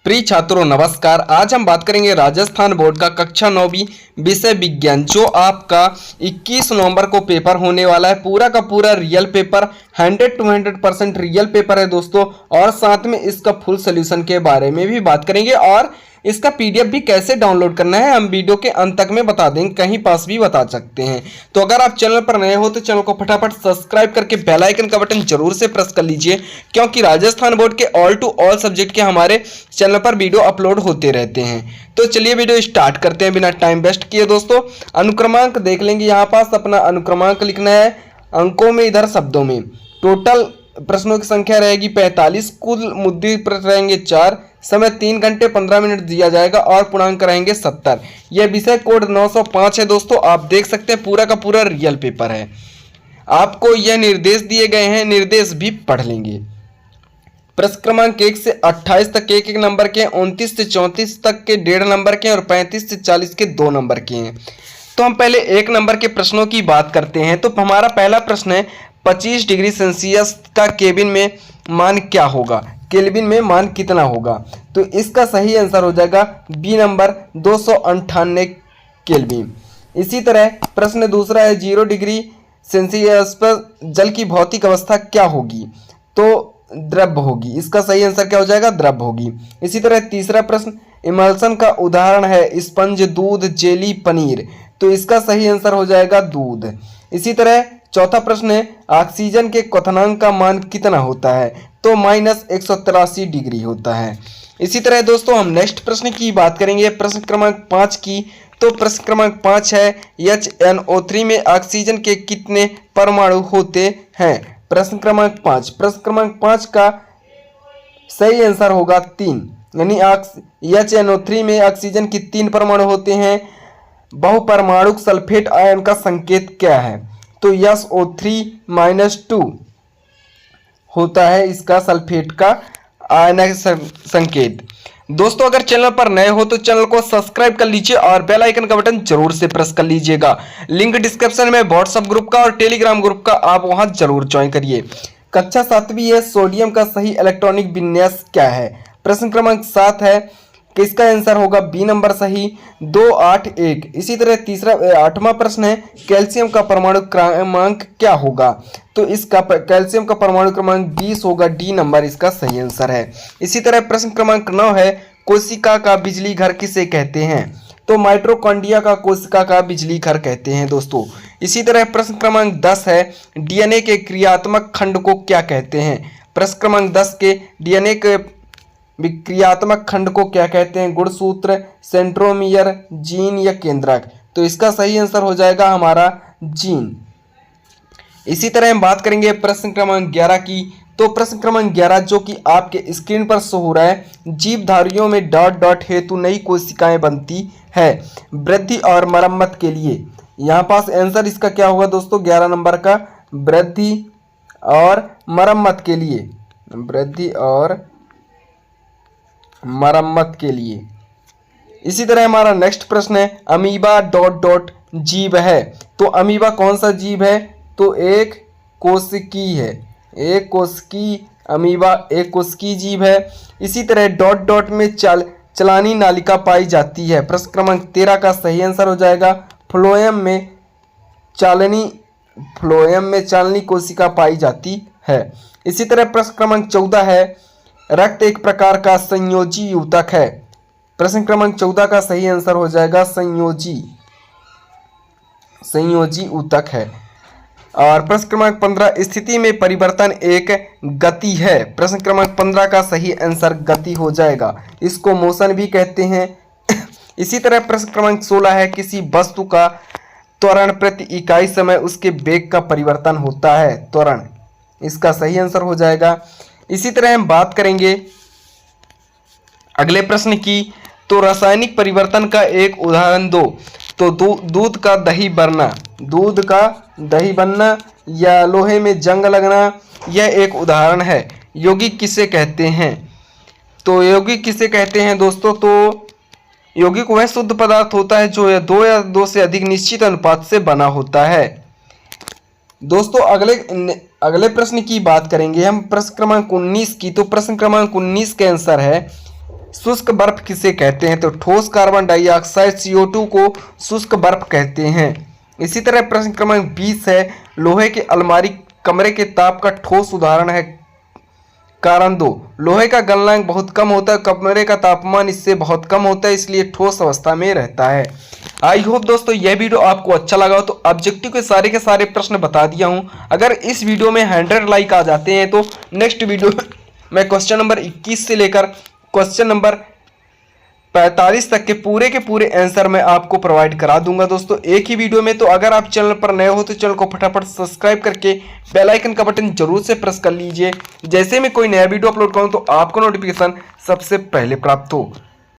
प्रिय छात्रों नमस्कार। आज हम बात करेंगे राजस्थान बोर्ड का कक्षा 9वीं विषय विज्ञान, जो आपका 21 नवंबर को पेपर होने वाला है। पूरा का पूरा real paper 100 to 100% real paper है दोस्तों। और साथ में इसका फुल सोल्यूशन के बारे में भी बात करेंगे और इसका पीडीएफ भी कैसे डाउनलोड करना है हम वीडियो के अंत तक में बता देंगे, कहीं पास भी बता सकते हैं। तो अगर आप चैनल पर नए हो तो चैनल को फटाफट सब्सक्राइब करके बेल आइकन का बटन जरूर से प्रेस कर लीजिए, क्योंकि राजस्थान बोर्ड के ऑल टू ऑल सब्जेक्ट के हमारे चैनल पर वीडियो अपलोड होते रहते हैं। तो चलिए वीडियो स्टार्ट करते हैं बिना टाइम वेस्ट किए। दोस्तों अनुक्रमांक देख लेंगे, यहाँ पास अपना अनुक्रमांक लिखना है अंकों में, इधर शब्दों में। टोटल प्रश्नों की संख्या रहेगी 45, कुल मुद्दे प्रश्न रहेंगे 4, समय 3 घंटे 15 मिनट दिया जाएगा और पूर्णांक रहेंगे 70। यह विषय कोड 905 है दोस्तों। आप देख सकते हैं पूरा का पूरा रियल पेपर है। आपको यह निर्देश दिए गए हैं, निर्देश भी पढ़ लेंगे। प्रश्न क्रमांक 1 से 28 तक एक नंबर के, 29 से 34 तक के 1.5 नंबर के और 35 से 40 के 2 नंबर के हैं। तो हम पहले 1 नंबर के प्रश्नों की बात करते हैं। तो हमारा पहला प्रश्न है 25 डिग्री सेल्सियस का केबिन में मान क्या होगा, केल्विन में मान कितना होगा। तो इसका सही आंसर हो जाएगा बी नंबर 298 केल्विन। इसी तरह प्रश्न दूसरा है 0 डिग्री सेल्सियस पर जल की भौतिक अवस्था क्या होगी, तो द्रव होगी। इसका सही आंसर क्या हो जाएगा, द्रव होगी। इसी तरह तीसरा प्रश्न इमल्सन का उदाहरण है स्पंज, दूध, जेली, पनीर। तो इसका सही आंसर हो जाएगा दूध। इसी तरह चौथा प्रश्न है ऑक्सीजन के क्वथनांक का मान कितना होता है, तो -183 डिग्री होता है। इसी तरह दोस्तों हम नेक्स्ट प्रश्न की बात करेंगे, प्रश्न क्रमांक 5 की। तो प्रश्न क्रमांक 5 है HNO3 में ऑक्सीजन के कितने परमाणु होते हैं। प्रश्न क्रमांक 5, प्रश्न क्रमांक 5 का सही आंसर होगा 3, यानी HNO3 में ऑक्सीजन की 3 परमाणु होते हैं। बहुपरमाणुक सल्फेट आयन का संकेत क्या है, तो SO3-2 होता है इसका सल्फेट का आयनिक संकेत। दोस्तों अगर चैनल पर नए हो तो चैनल को सब्सक्राइब कर लीजिए और बेल आइकन का बटन जरूर से प्रेस कर लीजिएगा। लिंक डिस्क्रिप्शन में व्हाट्सएप ग्रुप का और टेलीग्राम ग्रुप का, आप वहां जरूर ज्वाइन करिए। कक्षा 7वीं है सोडियम का सही इलेक्ट्रॉनिक विन्यास क्या है। प्रश्न क्रमांक 7 है कि इसका आंसर होगा बी नंबर सही 281। इसी तरह 8वां प्रश्न है कैल्शियम का परमाणु क्रमांक क्या होगा, तो इसका कैल्शियम का परमाणु क्रमांक 20 होगा, डी नंबर इसका सही आंसर है। इसी तरह प्रश्न क्रमांक 9 है कोशिका का बिजली घर किसे कहते हैं, तो माइटोकॉन्ड्रिया का कोशिका का बिजली घर कहते हैं दोस्तों। इसी तरह प्रश्न क्रमांक 10 है डीएनए के क्रियात्मक खंड को क्या कहते हैं। प्रश्न क्रमांक 10 के डीएनए के विक्रियात्मक खंड को क्या कहते हैं, गुणसूत्र, सेंट्रोमियर, जीन या केंद्रक। तो इसका सही आंसर हो जाएगा हमारा जीन। इसी तरह हम बात करेंगे प्रश्न क्रमांक 11 की। तो प्रश्न क्रमांक 11 जो कि आपके स्क्रीन पर शो हो रहा है, जीवधारियों में डॉट डॉट हेतु नई कोशिकाएं बनती है वृद्धि और मरम्मत के लिए। यहाँ पास आंसर इसका क्या होगा दोस्तों, 11 नंबर का वृद्धि और मरम्मत के लिए, वृद्धि और मरम्मत के लिए। इसी तरह हमारा नेक्स्ट प्रश्न है अमीबा डॉट डॉट जीव है, तो अमीबा कौन सा जीव है, तो एक कोशिकी है, एक कोशिकी अमीबा एक कोशिकी जीव है। इसी तरह डॉट डॉट में चलानी नालिका पाई जाती है। प्रश्न क्रमांक 13 का सही आंसर हो जाएगा फ्लोएम में चालनी कोशिका पाई जाती है। इसी तरह प्रश्न क्रमांक 14 है रक्त एक प्रकार का संयोजी ऊतक है। प्रश्न क्रमांक 14 का सही आंसर हो जाएगा संयोजी ऊतक है। और प्रश्न क्रमांक 15 स्थिति में परिवर्तन एक गति है। प्रश्न क्रमांक 15 का सही आंसर गति हो जाएगा, इसको मोशन भी कहते हैं। इसी तरह प्रश्न क्रमांक 16 है किसी वस्तु का त्वरण प्रति इकाई समय उसके वेग का परिवर्तन होता है, त्वरण। इसका सही आंसर हो जाएगा। इसी तरह हम बात करेंगे अगले प्रश्न की। तो रासायनिक परिवर्तन का एक उदाहरण दो, तो दूध का दही बनना या लोहे में जंग लगना, यह एक उदाहरण है। यौगिक किसे कहते हैं, तो यौगिक किसे कहते हैं दोस्तों, तो यौगिक वह शुद्ध पदार्थ होता है जो दो या दो से अधिक निश्चित अनुपात से बना होता है। दोस्तों अगले प्रश्न की बात करेंगे हम, प्रश्न क्रमांक 19 की। तो प्रश्न क्रमांक 19 के आंसर है शुष्क बर्फ किसे कहते हैं? तो ठोस कार्बन डाइऑक्साइड CO2 को शुष्क बर्फ कहते हैं। इसी तरह प्रश्न क्रमांक 20 है, लोहे की अलमारी कमरे के ताप का ठोस उदाहरण है। कारण 2, लोहे का गलनांक बहुत कम होता है, कमरे का तापमान इससे बहुत कम होता है, इसलिए ठोस अवस्था में रहता है। आई होप दोस्तों यह वीडियो आपको अच्छा लगा हो। तो ऑब्जेक्टिव के सारे प्रश्न बता दिया हूं। अगर इस वीडियो में 100 लाइक आ जाते हैं तो नेक्स्ट वीडियो में क्वेश्चन नंबर 21 से लेकर क्वेश्चन नंबर 45 तक के पूरे आंसर मैं आपको प्रोवाइड करा दूंगा दोस्तों एक ही वीडियो में। तो अगर आप चैनल पर नए हो तो चैनल को फटाफट सब्सक्राइब करके बेल आइकन का बटन जरूर से प्रेस कर लीजिए। जैसे मैं कोई नया वीडियो अपलोड करूं तो आपको नोटिफिकेशन सबसे पहले प्राप्त हो।